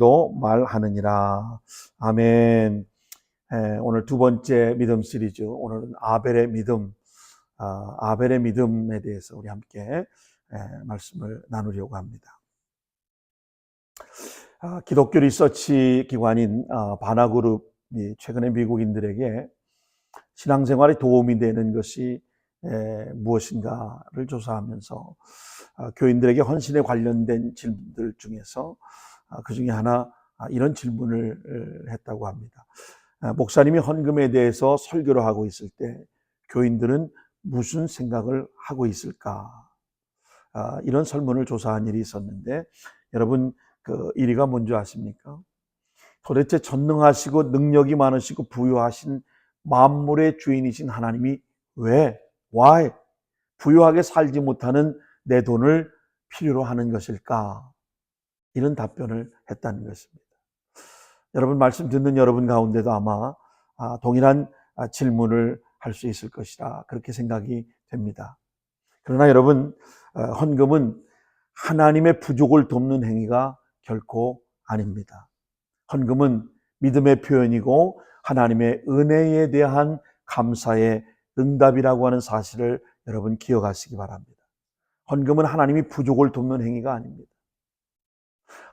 백성도 말하느니라. 아멘. 오늘 두 번째 믿음 시리즈, 오늘은 아벨의 믿음, 아벨의 믿음에 대해서 우리 함께 말씀을 나누려고 합니다. 기독교 리서치 기관인 바나그룹이 최근에 미국인들에게 신앙생활에 도움이 되는 것이 무엇인가를 조사하면서 교인들에게 헌신에 관련된 질문들 중에서 그 중에 하나 이런 질문을 했다고 합니다. 목사님이 헌금에 대해서 설교를 하고 있을 때 교인들은 무슨 생각을 하고 있을까? 이런 설문을 조사한 일이 있었는데, 여러분 그 1위가 뭔지 아십니까? 도대체 전능하시고 능력이 많으시고 부유하신 만물의 주인이신 하나님이 왜, why 부유하게 살지 못하는 내 돈을 필요로 하는 것일까? 이런 답변을 했다는 것입니다. 여러분 말씀 듣는 여러분 가운데도 아마 동일한 질문을 할 수 있을 것이라 그렇게 생각이 됩니다. 그러나 여러분, 헌금은 하나님의 부족을 돕는 행위가 결코 아닙니다. 헌금은 믿음의 표현이고 하나님의 은혜에 대한 감사의 응답이라고 하는 사실을 여러분 기억하시기 바랍니다. 헌금은 하나님이 부족을 돕는 행위가 아닙니다.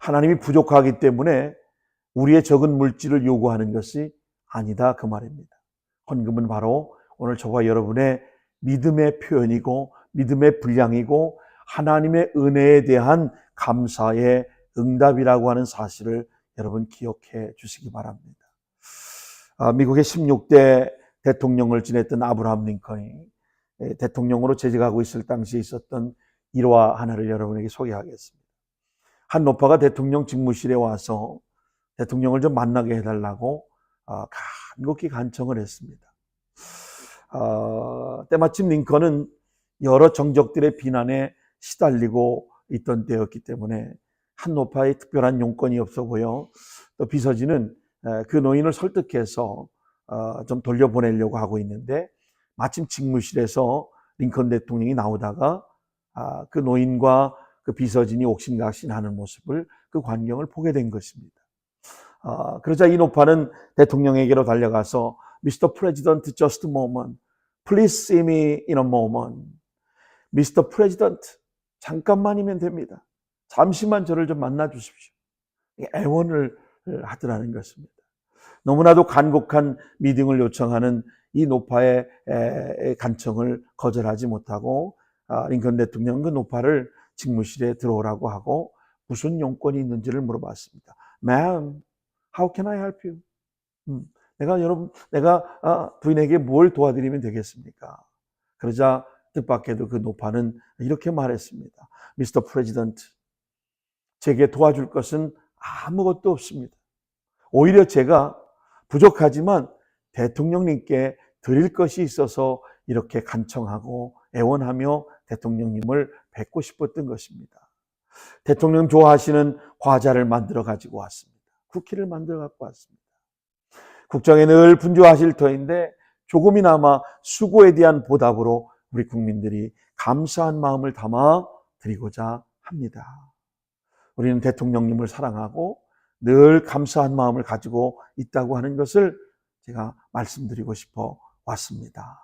하나님이 부족하기 때문에 우리의 적은 물질을 요구하는 것이 아니다, 그 말입니다. 헌금은 바로 오늘 저와 여러분의 믿음의 표현이고 믿음의 분량이고 하나님의 은혜에 대한 감사의 응답이라고 하는 사실을 여러분 기억해 주시기 바랍니다. 미국의 16대 대통령을 지냈던 아브라함 링컨이 대통령으로 재직하고 있을 당시에 있었던 일화 하나를 여러분에게 소개하겠습니다. 한 노파가 대통령 직무실에 와서 대통령을 좀 만나게 해달라고 간곡히 간청을 했습니다. 때마침 링컨은 여러 정적들의 비난에 시달리고 있던 때였기 때문에 한 노파에 특별한 용건이 없어 보여 또 비서진은 그 노인을 설득해서 좀 돌려보내려고 하고 있는데, 마침 직무실에서 링컨 대통령이 나오다가 그 노인과 그 비서진이 옥신각신하는 모습을, 그 광경을 보게 된 것입니다. 그러자 이 노파는 대통령에게로 달려가서 Mr. President, just a moment. Please see me in a moment. Mr. President, 잠깐만이면 됩니다. 잠시만 저를 좀 만나 주십시오. 애원을 하더라는 것입니다. 너무나도 간곡한 미팅을 요청하는 이 노파의 간청을 거절하지 못하고 링컨 대통령은 그 노파를 직무실에 들어오라고 하고 무슨 용건이 있는지를 물어봤습니다. Ma'am, how can I help you? 내가 부인에게 뭘 도와드리면 되겠습니까? 그러자 뜻밖에도 그 노파는 이렇게 말했습니다. Mr. President, 제게 도와줄 것은 아무것도 없습니다. 오히려 제가 부족하지만 대통령님께 드릴 것이 있어서 이렇게 간청하고 애원하며 대통령님을 뵙고 싶었던 것입니다. 대통령 좋아하시는 과자를 만들어 가지고 왔습니다. 쿠키를 만들어 갖고 왔습니다. 국정에 늘 분주하실 터인데 조금이나마 수고에 대한 보답으로 우리 국민들이 감사한 마음을 담아 드리고자 합니다. 우리는 대통령님을 사랑하고 늘 감사한 마음을 가지고 있다고 하는 것을 제가 말씀드리고 싶어 왔습니다.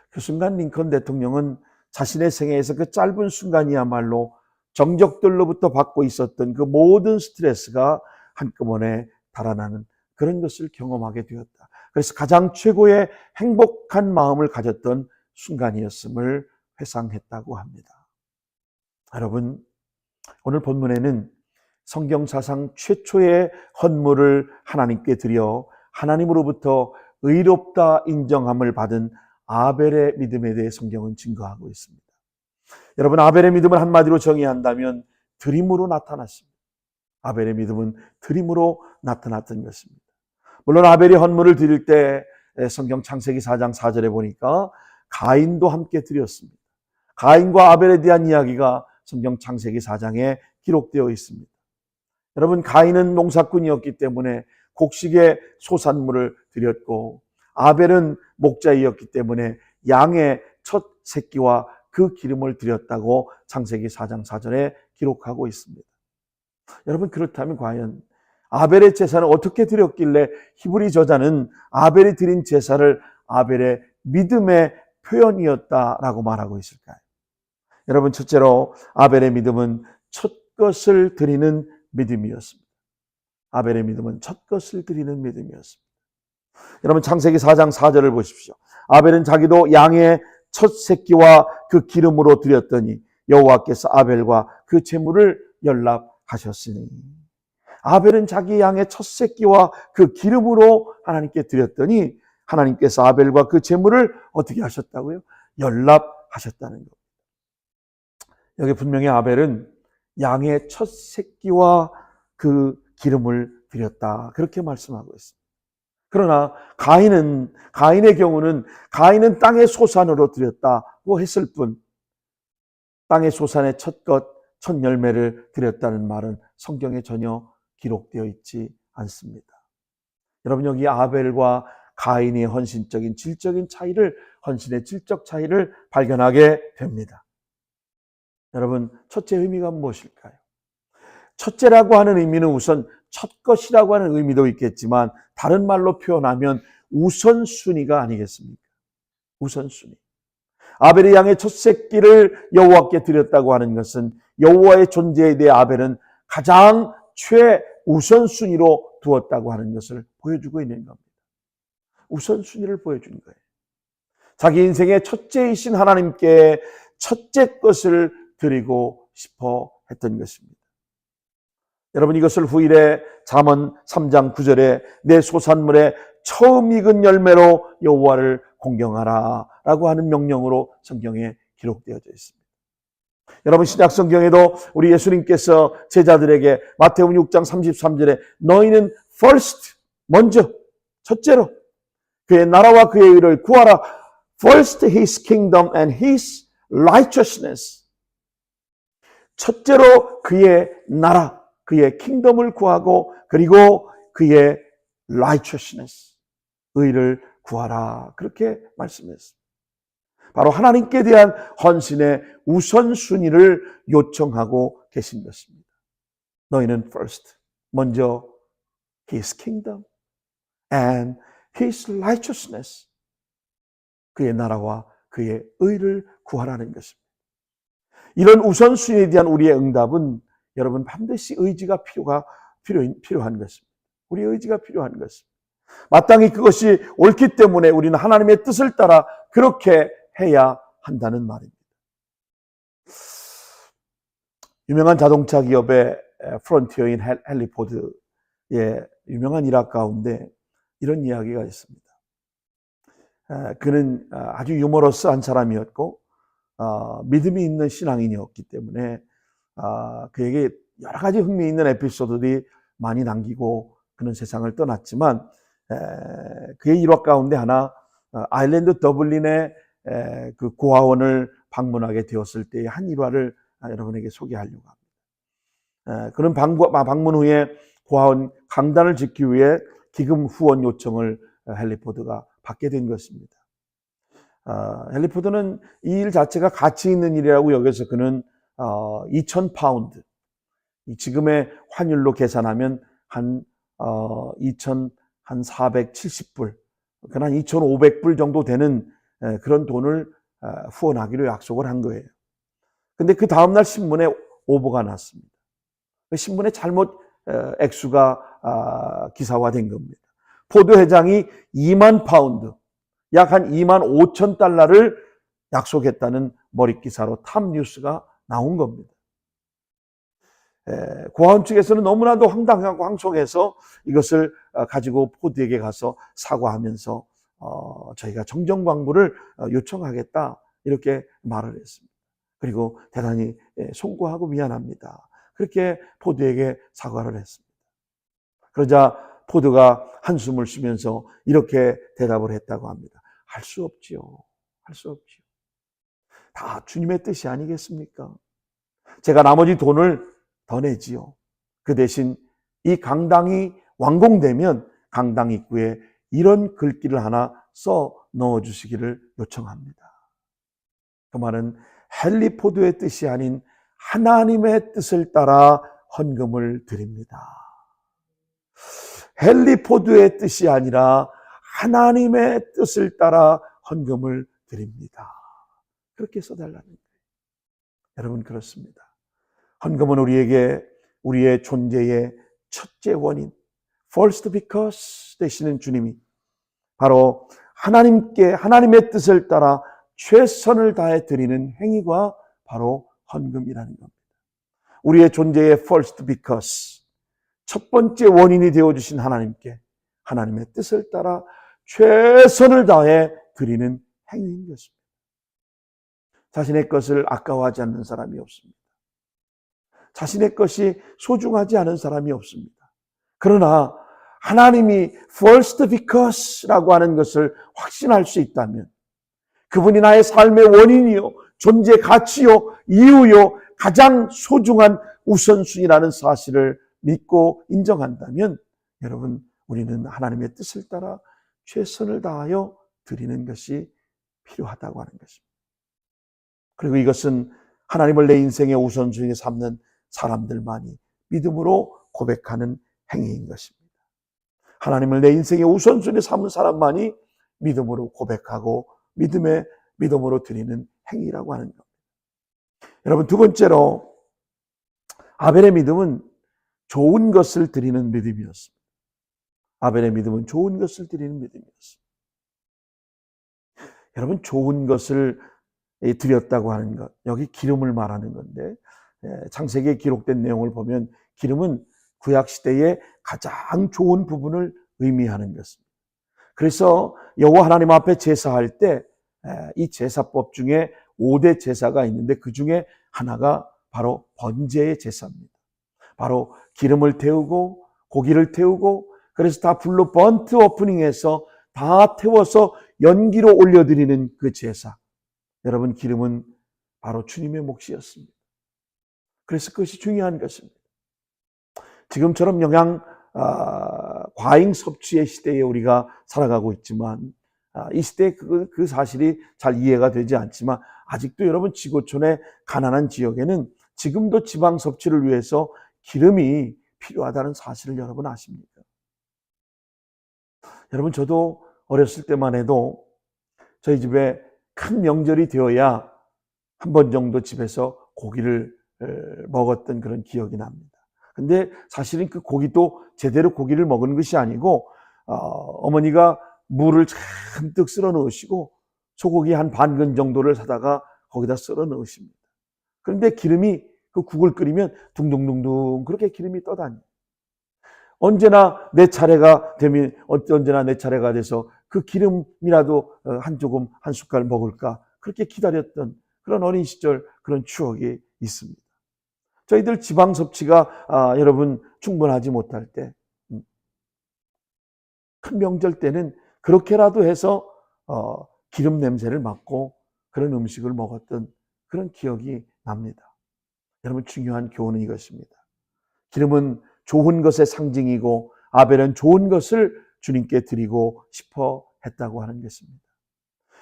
그 순간 링컨 대통령은 자신의 생애에서 그 짧은 순간이야말로 정적들로부터 받고 있었던 그 모든 스트레스가 한꺼번에 달아나는 그런 것을 경험하게 되었다. 그래서 가장 최고의 행복한 마음을 가졌던 순간이었음을 회상했다고 합니다. 여러분, 오늘 본문에는 성경사상 최초의 헌물을 하나님께 드려 하나님으로부터 의롭다 인정함을 받은 아벨의 믿음에 대해 성경은 증거하고 있습니다. 여러분, 아벨의 믿음을 한마디로 정의한다면 드림으로 나타났습니다. 아벨의 믿음은 드림으로 나타났던 것입니다. 물론 아벨이 헌물을 드릴 때 성경 창세기 4장 4절에 보니까 가인도 함께 드렸습니다. 가인과 아벨에 대한 이야기가 성경 창세기 4장에 기록되어 있습니다. 여러분, 가인은 농사꾼이었기 때문에 곡식의 소산물을 드렸고, 아벨은 목자이었기 때문에 양의 첫 새끼와 그 기름을 드렸다고 창세기 4장 4절에 기록하고 있습니다. 여러분, 그렇다면 과연 아벨의 제사는 어떻게 드렸길래 히브리 저자는 아벨이 드린 제사를 아벨의 믿음의 표현이었다라고 말하고 있을까요? 여러분, 첫째로 아벨의 믿음은 첫 것을 드리는 믿음이었습니다. 아벨의 믿음은 첫 것을 드리는 믿음이었습니다. 여러분, 창세기 4장 4절을 보십시오. 아벨은 자기도 양의 첫 새끼와 그 기름으로 드렸더니 여호와께서 아벨과 그 제물을 연락하셨으니. 아벨은 자기 양의 첫 새끼와 그 기름으로 하나님께 드렸더니 하나님께서 아벨과 그 제물을 어떻게 하셨다고요? 연락하셨다는 겁니다. 여기 분명히 아벨은 양의 첫 새끼와 그 기름을 드렸다, 그렇게 말씀하고 있습니다. 그러나 가인의 경우는 가인은 땅의 소산으로 드렸다고 했을 뿐, 땅의 소산의 첫 열매를 드렸다는 말은 성경에 전혀 기록되어 있지 않습니다. 여러분, 여기 아벨과 가인의 헌신의 질적 차이를 발견하게 됩니다. 여러분, 첫째 의미가 무엇일까요? 첫째라고 하는 의미는 우선 첫 것이라고 하는 의미도 있겠지만 다른 말로 표현하면 우선순위가 아니겠습니까? 우선순위. 아벨이 양의 첫 새끼를 여호와께 드렸다고 하는 것은 여호와의 존재에 대해 아벨은 가장 최우선순위로 두었다고 하는 것을 보여주고 있는 겁니다. 우선순위를 보여주는 거예요. 자기 인생의 첫째이신 하나님께 첫째 것을 드리고 싶어 했던 것입니다. 여러분, 이것을 후일에 잠언 3장 9절에 내 소산물의 처음 익은 열매로 여호와를 공경하라 라고 하는 명령으로 성경에 기록되어져 있습니다. 여러분, 신약 성경에도 우리 예수님께서 제자들에게 마태복음 6장 33절에 너희는 first, 먼저, 첫째로 그의 나라와 그의 의를 구하라. First his kingdom and his righteousness. 첫째로 그의 나라, 그의 킹덤을 구하고 그리고 그의 righteousness, 의를 구하라. 그렇게 말씀했습니다. 바로 하나님께 대한 헌신의 우선순위를 요청하고 계신 것입니다. 너희는 first, 먼저 his kingdom and his righteousness, 그의 나라와 그의 의를 구하라는 것입니다. 이런 우선순위에 대한 우리의 응답은 여러분 반드시 의지가 필요한 것입니다. 우리의 의지가 필요한 것입니다. 마땅히 그것이 옳기 때문에 우리는 하나님의 뜻을 따라 그렇게 해야 한다는 말입니다. 유명한 자동차 기업의 프론티어인 헨리 포드의 유명한 일화 가운데 이런 이야기가 있습니다. 그는 아주 유머러스한 사람이었고 믿음이 있는 신앙인이었기 때문에 그에게 여러 가지 흥미있는 에피소드들이 많이 남기고 그는 세상을 떠났지만 그의 일화 가운데 하나, 아일랜드 더블린의 그 고아원을 방문하게 되었을 때의 한 일화를 여러분에게 소개하려고 합니다. 그는 방문 후에 고아원 강단을 짓기 위해 기금 후원 요청을 헨리 포드가 받게 된 것입니다. 헨리 포드는 이 일 자체가 가치 있는 일이라고 여겨서 그는 2,000파운드, 지금의 환율로 계산하면 한 470불, 한 2,500불 정도 되는 그런 돈을 후원하기로 약속을 한 거예요. 근데 그 다음날 신문에 오보가 났습니다. 신문에 잘못 액수가 기사화된 겁니다. 포드 회장이 2만 파운드, 약 한 2만 5천 달러를 약속했다는 머릿기사로 탑뉴스가 나온 겁니다. 고아원 측에서는 너무나도 황당하고 황송해서 이것을 가지고 포드에게 가서 사과하면서 저희가 정정광부를 요청하겠다, 이렇게 말을 했습니다. 그리고 대단히 송구하고 미안합니다, 그렇게 포드에게 사과를 했습니다. 그러자 포드가 한숨을 쉬면서 이렇게 대답을 했다고 합니다. 할 수 없지요. 할 수 없지요. 다 주님의 뜻이 아니겠습니까? 제가 나머지 돈을 더 내지요. 그 대신 이 강당이 완공되면 강당 입구에 이런 글귀를 하나 써 넣어주시기를 요청합니다. 그 말은 헨리 포드의 뜻이 아닌 하나님의 뜻을 따라 헌금을 드립니다. 헨리 포드의 뜻이 아니라 하나님의 뜻을 따라 헌금을 드립니다. 그렇게 써달라는 거예요. 여러분, 그렇습니다. 헌금은 우리에게 우리의 존재의 첫째 원인, first because 되시는 주님이 바로 하나님의 뜻을 따라 최선을 다해 드리는 행위가 바로 헌금이라는 겁니다. 우리의 존재의 first because, 첫 번째 원인이 되어주신 하나님께 하나님의 뜻을 따라 최선을 다해 드리는 행위인 것입니다. 자신의 것을 아까워하지 않는 사람이 없습니다. 자신의 것이 소중하지 않은 사람이 없습니다. 그러나 하나님이 first because라고 하는 것을 확신할 수 있다면, 그분이 나의 삶의 원인이요, 존재 가치요, 이유요, 가장 소중한 우선순위라는 사실을 믿고 인정한다면, 여러분, 우리는 하나님의 뜻을 따라 최선을 다하여 드리는 것이 필요하다고 하는 것입니다. 그리고 이것은 하나님을 내 인생의 우선순위에 삼는 사람들만이 믿음으로 고백하는 행위인 것입니다. 하나님을 내 인생의 우선순위에 삼은 사람만이 믿음으로 고백하고 믿음으로 드리는 행위라고 하는 겁니다. 여러분, 두 번째로 아벨의 믿음은 좋은 것을 드리는 믿음이었습니다. 아벨의 믿음은 좋은 것을 드리는 믿음이었습니다. 여러분, 좋은 것을 드렸다고 하는 것, 여기 기름을 말하는 건데, 창세기에 기록된 내용을 보면 기름은 구약시대의 가장 좋은 부분을 의미하는 것입니다. 그래서 여호와 하나님 앞에 제사할 때 이 제사법 중에 5대 제사가 있는데 그 중에 하나가 바로 번제의 제사입니다. 바로 기름을 태우고 고기를 태우고, 그래서 다 불로 번트 오프닝해서 다 태워서 연기로 올려드리는 그 제사. 여러분, 기름은 바로 주님의 몫이었습니다. 그래서 그것이 중요한 것입니다. 지금처럼 과잉 섭취의 시대에 우리가 살아가고 있지만, 이 시대에 그 사실이 잘 이해가 되지 않지만, 아직도 여러분 지구촌의 가난한 지역에는 지금도 지방 섭취를 위해서 기름이 필요하다는 사실을 여러분 아십니까? 여러분, 저도 어렸을 때만 해도 저희 집에 큰 명절이 되어야 한 번 정도 집에서 고기를 먹었던 그런 기억이 납니다. 근데 사실은 그 고기도 제대로 고기를 먹은 것이 아니고 어머니가 물을 잔뜩 썰어 넣으시고 소고기 한 반근 정도를 사다가 거기다 썰어 넣으십니다. 그런데 기름이 그 국을 끓이면 둥둥둥둥 그렇게 기름이 떠다녀요. 언제나 내 차례가 돼서 그 기름이라도 한 숟갈 먹을까, 그렇게 기다렸던 그런 어린 시절, 그런 추억이 있습니다. 저희들 지방 섭취가 여러분 충분하지 못할 때, 큰 명절 때는 그렇게라도 해서 기름 냄새를 맡고 그런 음식을 먹었던 그런 기억이 납니다. 여러분, 중요한 교훈은 이것입니다. 기름은 좋은 것의 상징이고 아벨은 좋은 것을 주님께 드리고 싶어 했다고 하는 것입니다.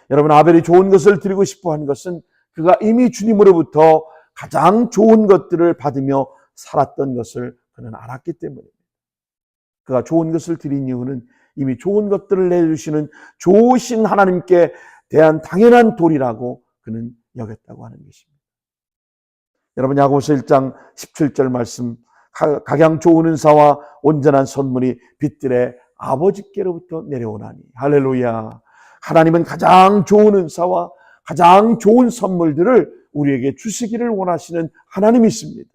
여러분, 아벨이 좋은 것을 드리고 싶어 한 것은 그가 이미 주님으로부터 가장 좋은 것들을 받으며 살았던 것을 그는 알았기 때문입니다. 그가 좋은 것을 드린 이유는 이미 좋은 것들을 내주시는 좋으신 하나님께 대한 당연한 도리라고 그는 여겼다고 하는 것입니다. 여러분, 야고보서 1장 17절 말씀, 각양 좋은 은사와 온전한 선물이 빛들의 아버지께로부터 내려오나니. 할렐루야. 하나님은 가장 좋은 은사와 가장 좋은 선물들을 우리에게 주시기를 원하시는 하나님이십니다.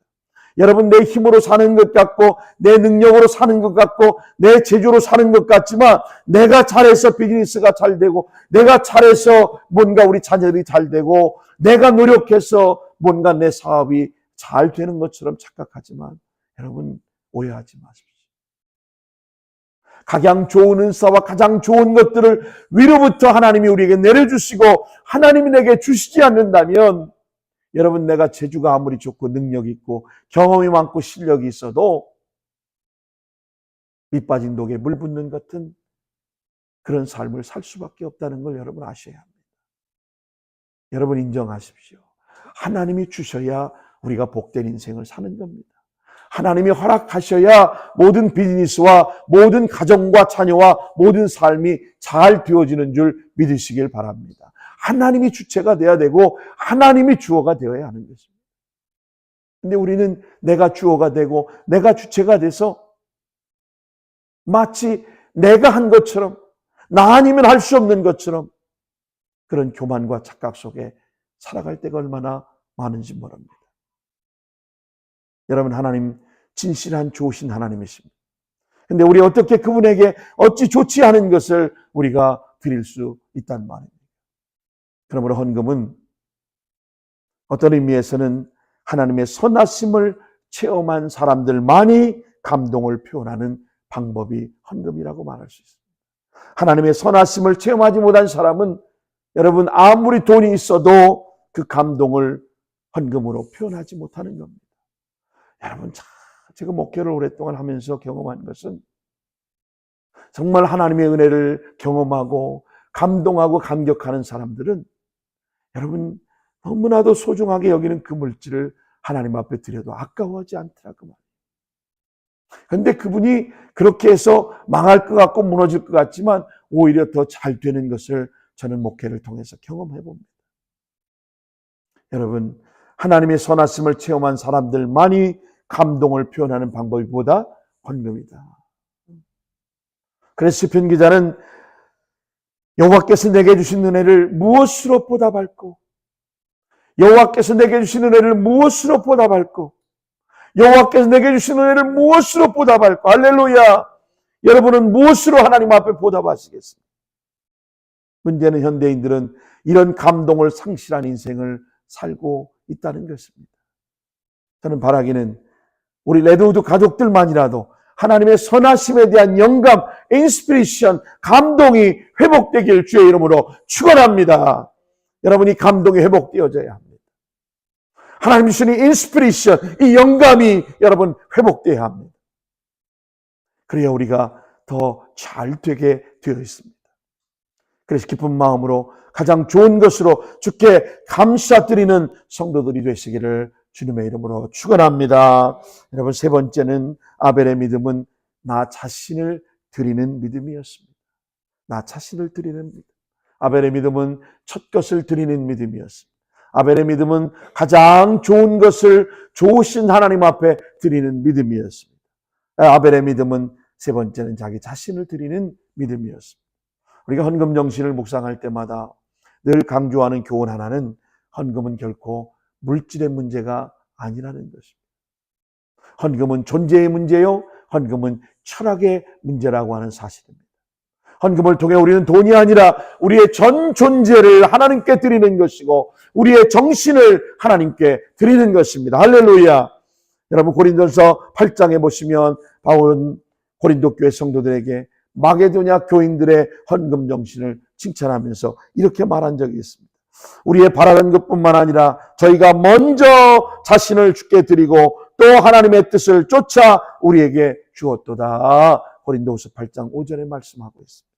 여러분, 내 힘으로 사는 것 같고 내 능력으로 사는 것 같고 내 재주로 사는 것 같지만, 내가 잘해서 비즈니스가 잘 되고 내가 잘해서 뭔가 우리 자녀들이 잘 되고 내가 노력해서 뭔가 내 사업이 잘 되는 것처럼 착각하지만, 여러분, 오해하지 마십시오. 가장 좋은 은사와 가장 좋은 것들을 위로부터 하나님이 우리에게 내려주시고 하나님이 내게 주시지 않는다면, 여러분, 내가 재주가 아무리 좋고 능력이 있고 경험이 많고 실력이 있어도 밑 빠진 독에 물 붓는 같은 그런 삶을 살 수밖에 없다는 걸 여러분 아셔야 합니다. 여러분, 인정하십시오. 하나님이 주셔야 우리가 복된 인생을 사는 겁니다. 하나님이 허락하셔야 모든 비즈니스와 모든 가정과 자녀와 모든 삶이 잘 되어지는 줄 믿으시길 바랍니다. 하나님이 주체가 되어야 되고 하나님이 주어가 되어야 하는 것입니다. 근데 우리는 내가 주어가 되고 내가 주체가 돼서 마치 내가 한 것처럼, 나 아니면 할 수 없는 것처럼 그런 교만과 착각 속에 살아갈 때가 얼마나 많은지 모릅니다. 여러분, 하나님 진실한 좋으신 하나님이십니다. 근데 우리 어떻게 그분에게 어찌 좋지 않은 것을 우리가 드릴 수 있단 말입니다. 그러므로 헌금은 어떤 의미에서는 하나님의 선하심을 체험한 사람들만이 감동을 표현하는 방법이 헌금이라고 말할 수 있습니다. 하나님의 선하심을 체험하지 못한 사람은 여러분 아무리 돈이 있어도 그 감동을 헌금으로 표현하지 못하는 겁니다. 여러분, 제가 목회를 오랫동안 하면서 경험한 것은 정말 하나님의 은혜를 경험하고 감동하고 감격하는 사람들은 여러분 너무나도 소중하게 여기는 그 물질을 하나님 앞에 드려도 아까워하지 않더라고 말이에요. 그런데 그분이 그렇게 해서 망할 것 같고 무너질 것 같지만 오히려 더 잘 되는 것을 저는 목회를 통해서 경험해 봅니다. 여러분, 하나님의 선하심을 체험한 사람들만이 감동을 표현하는 방법이 보다 헌금이다. 그래서 시편 기자는 여호와께서 내게 주신 은혜를 무엇으로 보답할꼬? 여호와께서 내게 주신 은혜를 무엇으로 보답할꼬? 여호와께서 내게 주신 은혜를 무엇으로 보답할꼬? 할렐루야! 여러분은 무엇으로 하나님 앞에 보답하시겠습니까? 문제는 현대인들은 이런 감동을 상실한 인생을 살고 있다는 것입니다. 저는 바라기는 우리 레드우드 가족들만이라도 하나님의 선하심에 대한 영감, 인스피레이션, 감동이 회복되길 주의 이름으로 축원합니다. 여러분이 감동이 회복되어져야 합니다. 하나님 주시는 인스피레이션, 이 영감이 여러분 회복되어야 합니다. 그래야 우리가 더 잘 되게 되어 있습니다. 그래서 기쁜 마음으로 가장 좋은 것으로 주께 감사드리는 성도들이 되시기를 주님의 이름으로 축원합니다. 여러분, 세 번째는 아벨의 믿음은 나 자신을 드리는 믿음이었습니다. 나 자신을 드리는 믿음. 아벨의 믿음은 첫 것을 드리는 믿음이었습니다. 아벨의 믿음은 가장 좋은 것을 좋으신 하나님 앞에 드리는 믿음이었습니다. 아벨의 믿음은 세 번째는 자기 자신을 드리는 믿음이었습니다. 우리가 헌금 정신을 묵상할 때마다 늘 강조하는 교훈 하나는 헌금은 결코 물질의 문제가 아니라는 것입니다. 헌금은 존재의 문제요, 헌금은 철학의 문제라고 하는 사실입니다. 헌금을 통해 우리는 돈이 아니라 우리의 전 존재를 하나님께 드리는 것이고 우리의 정신을 하나님께 드리는 것입니다. 할렐루야! 여러분, 고린도서 8장에 보시면 바울은 고린도 교회 성도들에게 마게도냐 교인들의 헌금 정신을 칭찬하면서 이렇게 말한 적이 있습니다. 우리의 바라는 것뿐만 아니라 저희가 먼저 자신을 주께 드리고 또 하나님의 뜻을 쫓아 우리에게 주었도다. 고린도후서 8장 5절에 말씀하고 있습니다.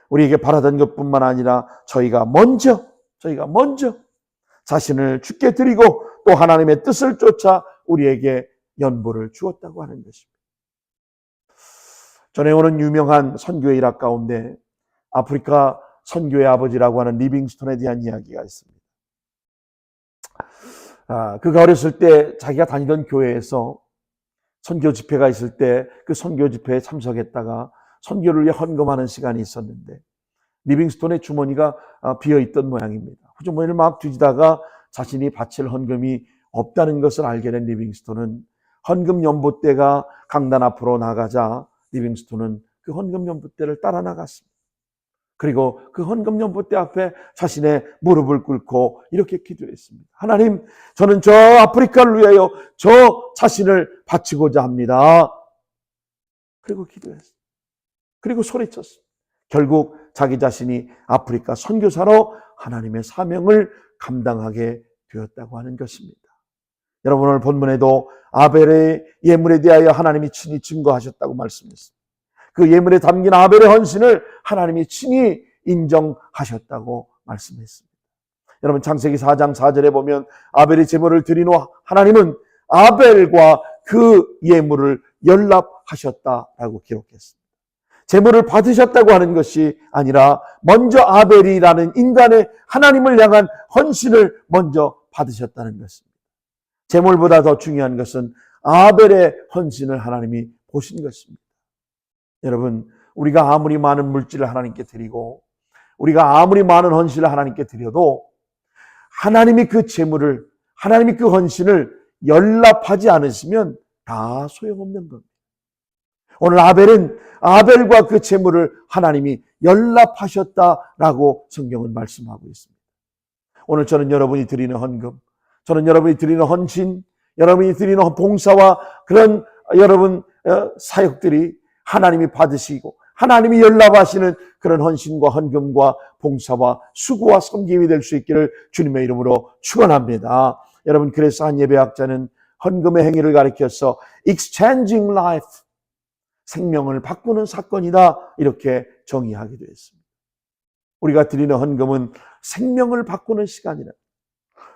우리에게 바라던 것뿐만 아니라 저희가 먼저 자신을 주께 드리고 또 하나님의 뜻을 쫓아 우리에게 연보를 주었다고 하는 것입니다. 전해오는 유명한 선교의 일학 가운데 아프리카 선교의 아버지라고 하는 리빙스톤에 대한 이야기가 있습니다. 그가 어렸을 때 자기가 다니던 교회에서 선교 집회가 있을 때 그 선교 집회에 참석했다가 선교를 위해 헌금하는 시간이 있었는데 리빙스톤의 주머니가 비어있던 모양입니다. 그 주머니를 막 뒤지다가 자신이 바칠 헌금이 없다는 것을 알게 된 리빙스톤은 헌금 연보대가 강단 앞으로 나가자 리빙스톤은 그 헌금 연보대를 따라 나갔습니다. 그리고 그 헌금 연보대 앞에 자신의 무릎을 꿇고 이렇게 기도했습니다. 하나님, 저는 저 아프리카를 위하여 저 자신을 바치고자 합니다. 그리고 기도했습니다. 그리고 소리쳤습니다. 결국 자기 자신이 아프리카 선교사로 하나님의 사명을 감당하게 되었다고 하는 것입니다. 여러분, 오늘 본문에도 아벨의 예물에 대하여 하나님이 친히 증거하셨다고 말씀했습니다. 그 예물에 담긴 아벨의 헌신을 하나님이 친히 인정하셨다고 말씀했습니다. 여러분, 창세기 4장 4절에 보면 아벨이 제물을 드린 후 하나님은 아벨과 그 예물을 연락하셨다라고 기록했습니다. 제물을 받으셨다고 하는 것이 아니라 먼저 아벨이라는 인간의 하나님을 향한 헌신을 먼저 받으셨다는 것입니다. 제물보다 더 중요한 것은 아벨의 헌신을 하나님이 보신 것입니다. 여러분, 우리가 아무리 많은 물질을 하나님께 드리고 우리가 아무리 많은 헌신을 하나님께 드려도 하나님이 그 제물을, 하나님이 그 헌신을 연락하지 않으시면 다 소용없는 겁니다. 오늘 아벨은 아벨과 그 제물을 하나님이 연락하셨다라고 성경은 말씀하고 있습니다. 오늘 저는 여러분이 드리는 헌금, 저는 여러분이 드리는 헌신, 여러분이 드리는 봉사와 그런 여러분 사역들이 하나님이 받으시고 하나님이 연락하시는 그런 헌신과 헌금과 봉사와 수고와 섬김이 될 수 있기를 주님의 이름으로 축원합니다. 여러분, 그래서 한 예배학자는 헌금의 행위를 가리켜서 exchanging life, 생명을 바꾸는 사건이다, 이렇게 정의하기도 했습니다. 우리가 드리는 헌금은 생명을 바꾸는 시간이라,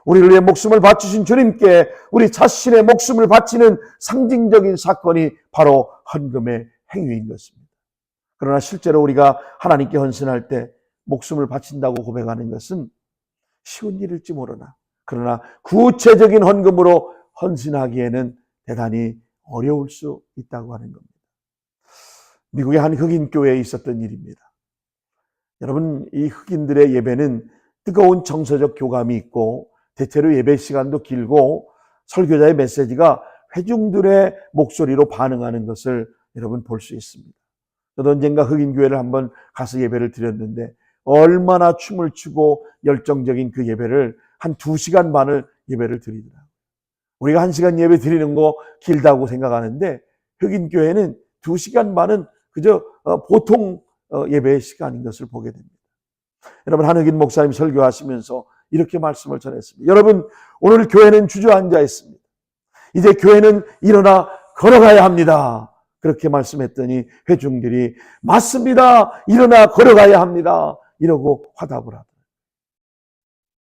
우리를 위해 목숨을 바치신 주님께 우리 자신의 목숨을 바치는 상징적인 사건이 바로 헌금의 행위인 것입니다. 그러나 실제로 우리가 하나님께 헌신할 때 목숨을 바친다고 고백하는 것은 쉬운 일일지 모르나, 그러나 구체적인 헌금으로 헌신하기에는 대단히 어려울 수 있다고 하는 겁니다. 미국의 한 흑인 교회에 있었던 일입니다. 여러분, 이 흑인들의 예배는 뜨거운 정서적 교감이 있고 대체로 예배 시간도 길고 설교자의 메시지가 회중들의 목소리로 반응하는 것을 여러분 볼 수 있습니다. 저도 언젠가 흑인 교회를 한번 가서 예배를 드렸는데 얼마나 춤을 추고 열정적인 그 예배를 한 2시간 반을 예배를 드리더라고요. 우리가 1시간 예배 드리는 거 길다고 생각하는데 흑인 교회는 2시간 반은 그저 보통 예배의 시간인 것을 보게 됩니다. 여러분, 한 흑인 목사님 설교하시면서 이렇게 말씀을 전했습니다. 여러분, 오늘 교회는 주저앉아 있습니다. 이제 교회는 일어나 걸어가야 합니다. 그렇게 말씀했더니 회중들이 맞습니다, 일어나 걸어가야 합니다, 이러고 화답을 하더라고요.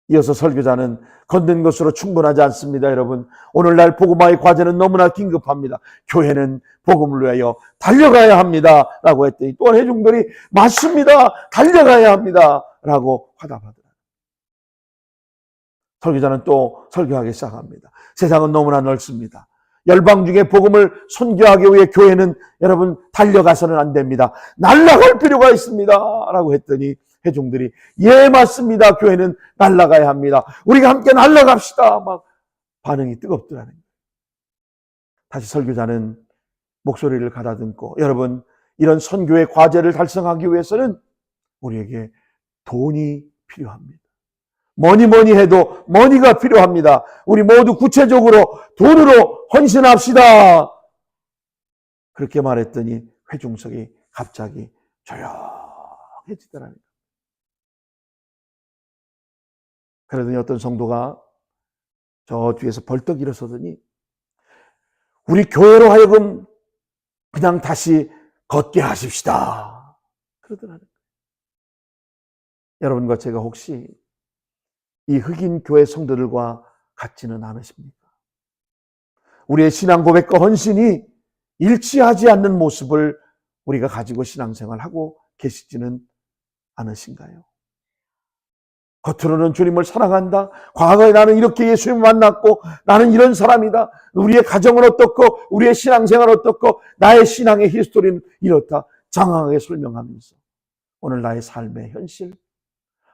이어서 설교자는 걷는 것으로 충분하지 않습니다. 여러분, 오늘날 복음화의 과제는 너무나 긴급합니다. 교회는 복음을 위하여 달려가야 합니다 라고 했더니 또한 회중들이 맞습니다, 달려가야 합니다 라고 화답하더라고요. 설교자는 또 설교하기 시작합니다. 세상은 너무나 넓습니다. 열방 중에 복음을 선교하기 위해 교회는 여러분 달려가서는 안 됩니다. 날아갈 필요가 있습니다 라고 했더니 회중들이 예, 맞습니다, 교회는 날아가야 합니다, 우리가 함께 날아갑시다, 막 반응이 뜨겁더라는 거예요. 다시 설교자는 목소리를 가다듬고, 여러분, 이런 선교의 과제를 달성하기 위해서는 우리에게 돈이 필요합니다. 뭐니 해도 머니가 필요합니다. 우리 모두 구체적으로 돈으로 헌신합시다. 그렇게 말했더니 회중석이 갑자기 조용해지더라는 거예요. 그러더니 어떤 성도가 저 뒤에서 벌떡 일어서더니 우리 교회로 하여금 그냥 다시 걷게 하십시다, 그러더라는 거예요. 여러분과 제가 혹시 이 흑인 교회 성도들과 같지는 않으십니까? 우리의 신앙 고백과 헌신이 일치하지 않는 모습을 우리가 가지고 신앙생활하고 계시지는 않으신가요? 겉으로는 주님을 사랑한다, 과거에 나는 이렇게 예수님을 만났고 나는 이런 사람이다, 우리의 가정은 어떻고 우리의 신앙생활은 어떻고 나의 신앙의 히스토리는 이렇다 장황하게 설명하면서 오늘 나의 삶의 현실,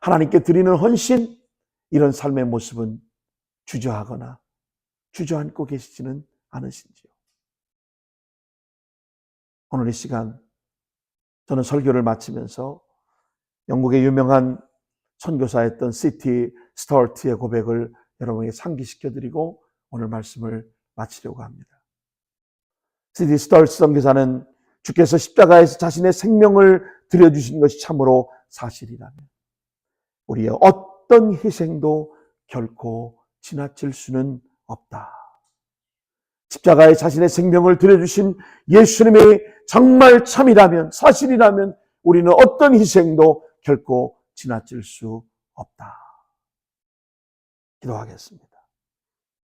하나님께 드리는 헌신, 이런 삶의 모습은 주저하거나 주저앉고 계시지는 않으신지요? 오늘 이 시간 저는 설교를 마치면서 영국의 유명한 선교사였던 C.T. 스튜어트의 고백을 여러분에게 상기시켜드리고 오늘 말씀을 마치려고 합니다. C.T. 스튜어트 선교사는 주께서 십자가에서 자신의 생명을 들여주신 것이 참으로 사실이라면 우리의 어떤 희생도 결코 지나칠 수는 없다. 십자가에 자신의 생명을 들여주신 예수님이 정말 참이라면, 사실이라면 우리는 어떤 희생도 결코 지나칠 수 없다. 기도하겠습니다.